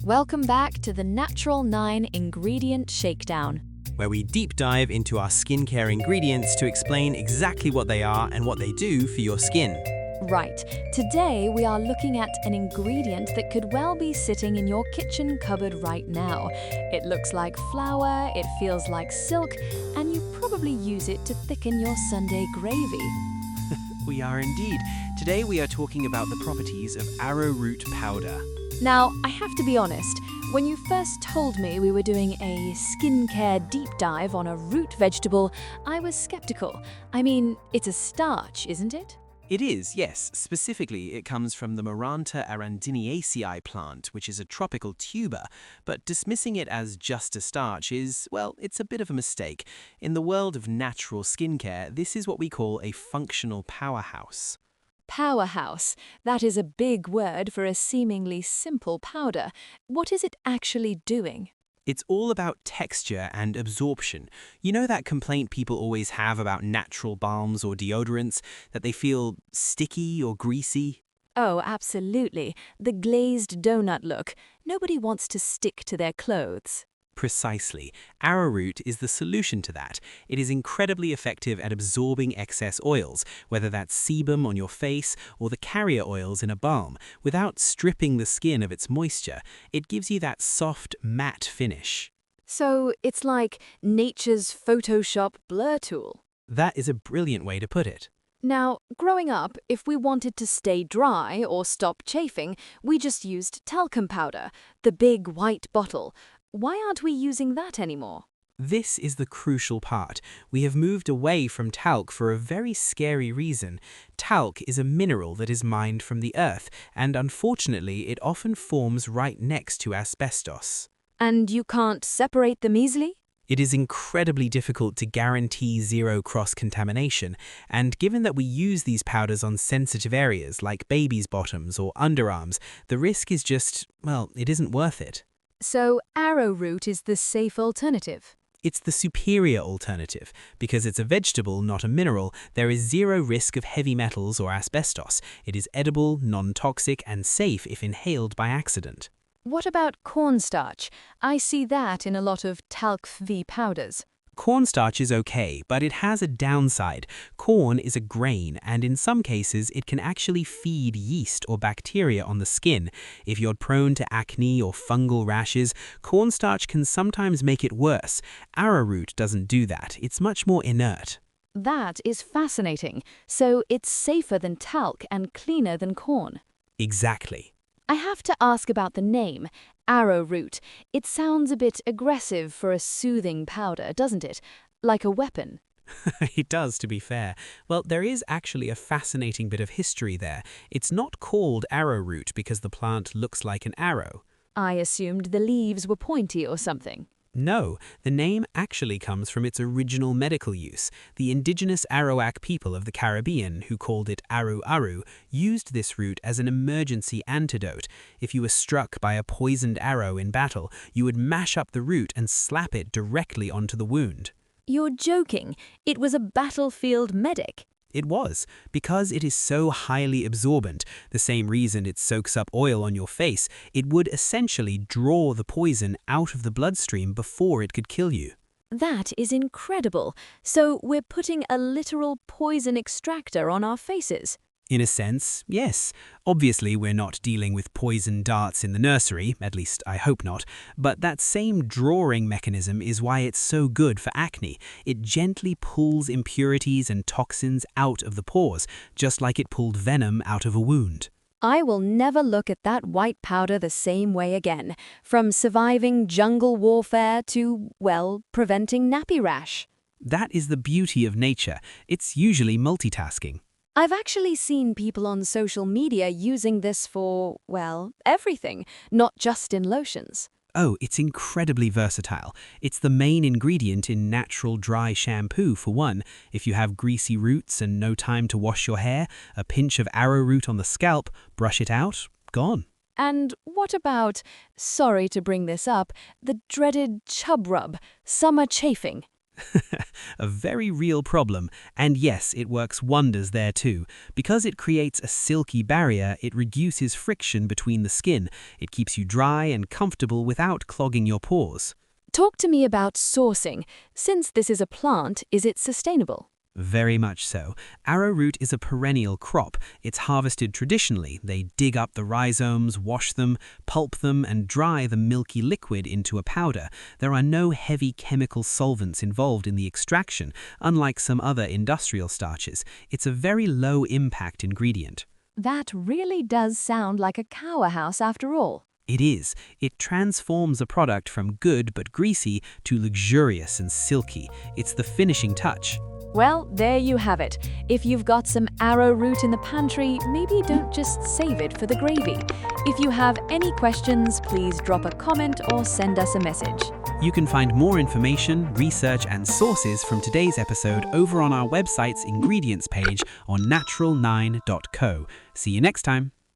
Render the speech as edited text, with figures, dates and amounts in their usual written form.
Welcome back to the Natural Nine Ingredient Shakedown, where we deep dive into our skincare ingredients to explain exactly what they are and what they do for your skin. Right, today we are looking at an ingredient that could well be sitting in your kitchen cupboard right now. It looks like flour, it feels like silk, and you probably use it to thicken your Sunday gravy. We are indeed. Today we are talking about the properties of Arrowroot Powder. Now, I have to be honest, when you first told me we were doing a skincare deep dive on a root vegetable, I was skeptical. I mean, it's a starch, isn't it? It is, yes. Specifically, it comes from the Maranta arundinaceae plant, which is a tropical tuber, but dismissing it as just a starch is, well, it's a bit of a mistake. In the world of natural skincare, this is what we call a functional powerhouse. Powerhouse. That is a big word for a seemingly simple powder. What is it actually doing? It's all about texture and absorption. You know that complaint people always have about natural balms or deodorants, that they feel sticky or greasy? Oh, absolutely. The glazed donut look. Nobody wants to stick to their clothes. Precisely. Arrowroot is the solution to that. It is incredibly effective at absorbing excess oils, whether that's sebum on your face or the carrier oils in a balm, without stripping the skin of its moisture. It gives you that soft, matte finish. So it's like nature's Photoshop blur tool. That is a brilliant way to put it. Now, growing up, if we wanted to stay dry or stop chafing, we just used talcum powder, the big white bottle. Why aren't we using that anymore? This is the crucial part. We have moved away from talc for a very scary reason. Talc is a mineral that is mined from the earth, and unfortunately it often forms right next to asbestos. And you can't separate them easily? It is incredibly difficult to guarantee zero cross-contamination, and given that we use these powders on sensitive areas like babies' bottoms or underarms, the risk is just, well, it isn't worth it. So arrowroot is the safe alternative? It's the superior alternative. Because it's a vegetable, not a mineral, there is zero risk of heavy metals or asbestos. It is edible, non-toxic, and safe if inhaled by accident. What about cornstarch? I see that in a lot of talc V powders. Cornstarch is okay, but it has a downside. Corn is a grain, and in some cases it can actually feed yeast or bacteria on the skin. If you're prone to acne or fungal rashes, cornstarch can sometimes make it worse. Arrowroot doesn't do that. It's much more inert. That is fascinating. So it's safer than talc and cleaner than corn. Exactly. I have to ask about the name, arrowroot. It sounds a bit aggressive for a soothing powder, doesn't it? Like a weapon. It does, to be fair. Well, there is actually a fascinating bit of history there. It's not called arrowroot because the plant looks like an arrow. I assumed the leaves were pointy or something. No, the name actually comes from its original medical use. The Indigenous Arawak people of the Caribbean, who called it aru, used this root as an emergency antidote. If you were struck by a poisoned arrow in battle, you would mash up the root and slap it directly onto the wound. You're joking. It was a battlefield medic. It was, because it is so highly absorbent, the same reason it soaks up oil on your face, it would essentially draw the poison out of the bloodstream before it could kill you. That is incredible. So we're putting a literal poison extractor on our faces. In a sense, yes. Obviously, we're not dealing with poison darts in the nursery, at least I hope not, but that same drawing mechanism is why it's so good for acne. It gently pulls impurities and toxins out of the pores, just like it pulled venom out of a wound. I will never look at that white powder the same way again, from surviving jungle warfare to, well, preventing nappy rash. That is the beauty of nature. It's usually multitasking. I've actually seen people on social media using this for, well, everything, not just in lotions. Oh, it's incredibly versatile. It's the main ingredient in natural dry shampoo, for one. If you have greasy roots and no time to wash your hair, a pinch of arrowroot on the scalp, brush it out, gone. And what about, sorry to bring this up, the dreaded chub rub, summer chafing? A very real problem, and yes, it works wonders there too. Because it creates a silky barrier, it reduces friction between the skin. It keeps you dry and comfortable without clogging your pores. Talk to me about sourcing. Since this is a plant, is it sustainable? Very much so. Arrowroot is a perennial crop. It's harvested traditionally. They dig up the rhizomes, wash them, pulp them, and dry the milky liquid into a powder. There are no heavy chemical solvents involved in the extraction, unlike some other industrial starches. It's a very low-impact ingredient. That really does sound like a powerhouse after all. It is. It transforms a product from good but greasy to luxurious and silky. It's the finishing touch. Well, there you have it. If you've got some arrowroot in the pantry, maybe don't just save it for the gravy. If you have any questions, please drop a comment or send us a message. You can find more information, research, and sources from today's episode over on our website's ingredients page on naturalnine.co. See you next time.